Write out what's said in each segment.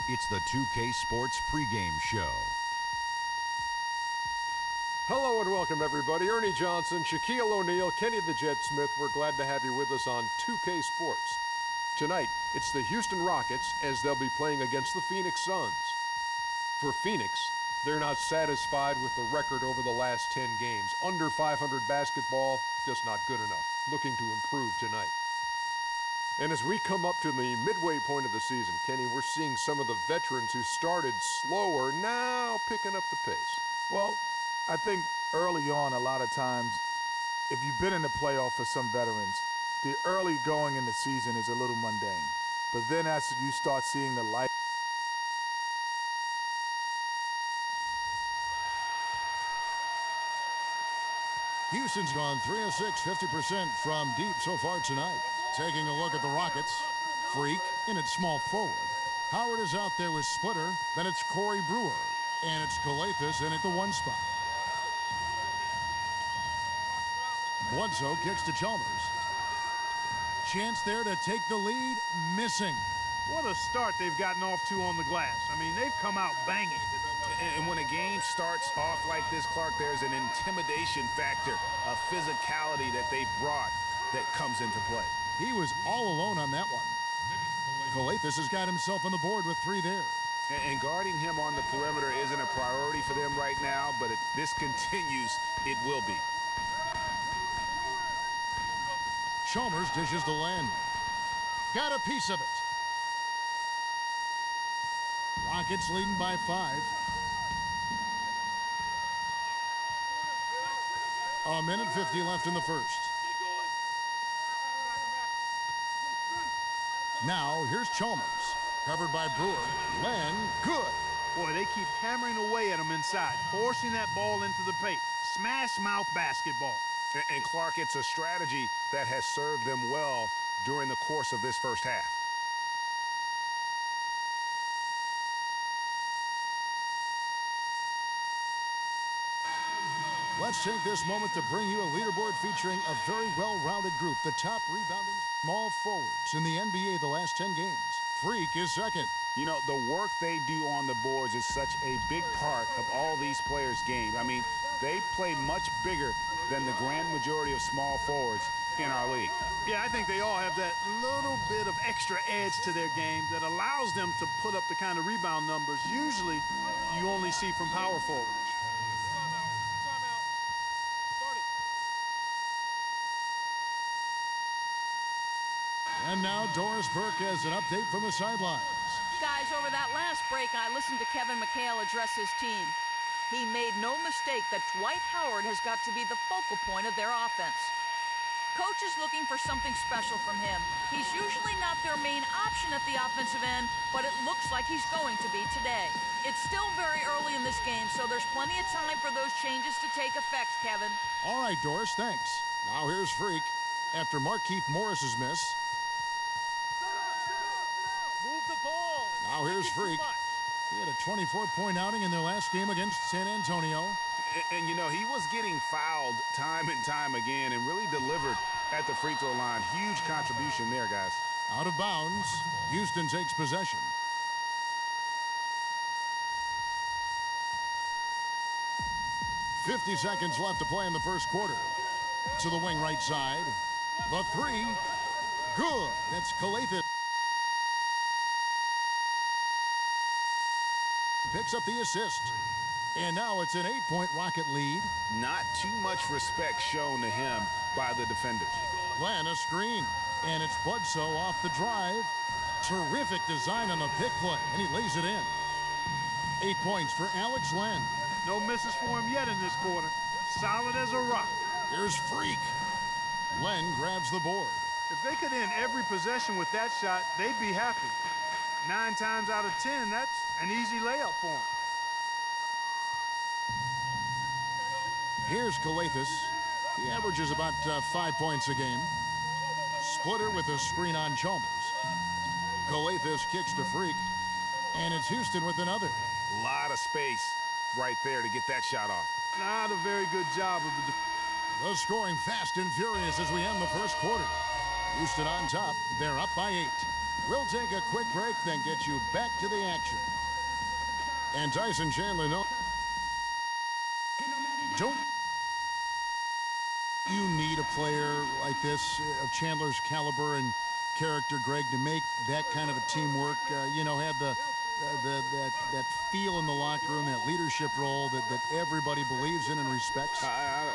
It's the 2K Sports pregame show. Hello and welcome, everybody. Ernie Johnson, Shaquille O'Neal, Kenny the Jet Smith. We're glad to have you with us on 2K Sports. Tonight, it's the Houston Rockets as they'll be playing against the Phoenix Suns. For Phoenix, they're not satisfied with the record over the last 10 games. Under 500 basketball, just not good enough. Looking to improve tonight. And as we come up to the midway point of the season, Kenny, we're seeing some of the veterans who started slower now picking up the pace. Well, I think early on, a lot of times, if you've been in the playoff for some veterans, the early going in the season is a little mundane. But then as you start seeing the light, Houston's gone 3 of 6, 50% from deep so far tonight. Taking a look at the Rockets. Freak in at small forward. Howard is out there with Splitter. Then it's Corey Brewer. And it's Calathes in at the 1 spot. Bledsoe kicks to Chalmers. Chance there to take the lead. Missing. What a start they've gotten off to on the glass. I mean, they've come out banging. And when a game starts off like this, Clark, there's an intimidation factor, a physicality that they've brought that comes into play. He was all alone on that one. Calathes has got himself on the board with 3 there. And guarding him on the perimeter isn't a priority for them right now, but if this continues, it will be. Chalmers dishes to Len. Got a piece of it. Rockets leading by 5. A minute 50 left in the first. Now, here's Chalmers. Covered by Brewer. Len, good. Boy, they keep hammering away at him inside, forcing that ball into the paint. Smash mouth basketball. And Clark, it's a strategy that has served them well during the course of this first half. Let's take this moment to bring you a leaderboard featuring a very well-rounded group. The top rebounding small forwards in the NBA the last 10 games. Freak is second. You know, the work they do on the boards is such a big part of all these players' game. I mean, they play much bigger than the grand majority of small forwards in our league. Yeah, I think they all have that little bit of extra edge to their game that allows them to put up the kind of rebound numbers usually you only see from power forwards. And now Doris Burke has an update from the sidelines. Guys, over that last break, I listened to Kevin McHale address his team. He made no mistake that Dwight Howard has got to be the focal point of their offense. Coach is looking for something special from him. He's usually not their main option at the offensive end, but it looks like he's going to be today. It's still very early in this game, so there's plenty of time for those changes to take effect, Kevin. All right, Doris, thanks. Now here's Freak. After Markieff Morris's miss. Move the ball. Now here's Freak. He had a 24-point outing in their last game against San Antonio. And, you know, he was getting fouled time and time again and really delivered at the free throw line. Huge contribution there, guys. Out of bounds. Houston takes possession. .50 seconds left to play in the first quarter. To the wing right side. The 3. Good. That's Calathes. Picks up the assist. And now it's an 8-point Rocket lead. Not too much respect shown to him by the defenders. Len, a screen. And it's Bledsoe off the drive. Terrific design on the pick play. And he lays it in. 8 points for Alex Len. No misses for him yet in this quarter. Solid as a rock. Here's Freak. Len grabs the board. If they could end every possession with that shot, they'd be happy. 9 times out of 10, that's an easy layup for him. Here's Calathes. He averages about 5 points a game. Splitter with a screen on Chalmers. Calathes kicks to Freak. And it's Houston with another. A lot of space right there to get that shot off. Not a very good job of the scoring fast and furious as we end the first quarter. Houston on top. They're up by 8. We'll take a quick break, then get you back to the action. And Tyson Chandler, no. Don't you need a player like this of Chandler's caliber and character, Greg, to make that kind of a teamwork? Have that feel in the locker room, that leadership role that everybody believes in and respects?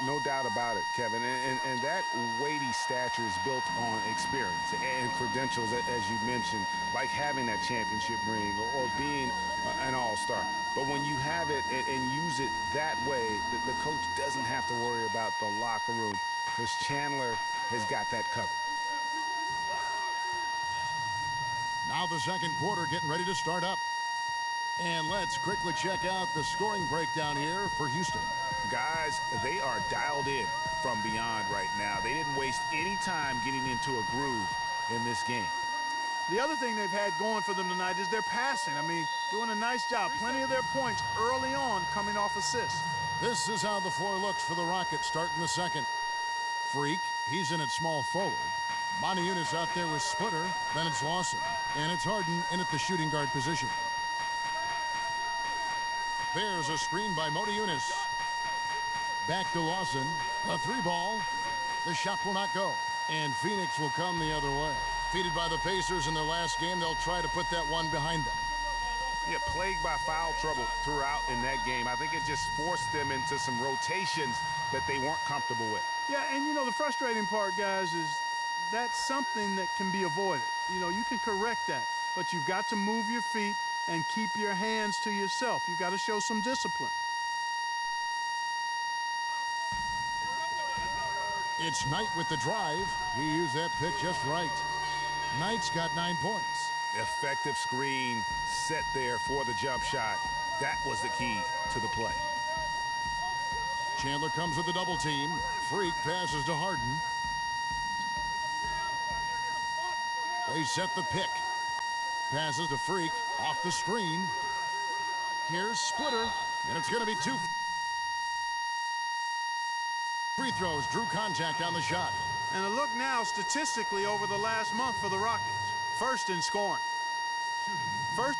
No doubt about it, Kevin. And that weighty stature is built on experience and credentials, as you mentioned, like having that championship ring or being an all-star. But when you have it and use it that way, the coach doesn't have to worry about the locker room because Chandler has got that covered. Now the second quarter getting ready to start up. And let's quickly check out the scoring breakdown here for Houston. Guys, they are dialed in from beyond right now. They didn't waste any time getting into a groove in this game. The other thing they've had going for them tonight is their passing. I mean, doing a nice job. Plenty of their points early on coming off assists. This is how the floor looks for the Rockets starting the second. Freak, he's in at small forward. Moniunas out there with Splitter. Then it's Lawson. And it's Harden in at the shooting guard position. There's a screen by Moniunas. Back to Lawson. A three ball. The shot will not go. And Phoenix will come the other way. Defeated by the Pacers in their last game, they'll try to put that one behind them. Yeah, plagued by foul trouble throughout in that game. I think it just forced them into some rotations that they weren't comfortable with. Yeah, and the frustrating part, guys, is that's something that can be avoided. You can correct that, but you've got to move your feet and keep your hands to yourself. You've got to show some discipline. It's Knight with the drive. He used that pick just right. Knight's got 9 points. Effective screen set there for the jump shot. That was the key to the play. Chandler comes with a double team. Freak passes to Harden. They set the pick. Passes to Freak off the screen. Here's Splitter, and it's going to be 2 free throws. Drew contact on the shot. And a look now statistically over the last month for the Rockets. First in scoring. First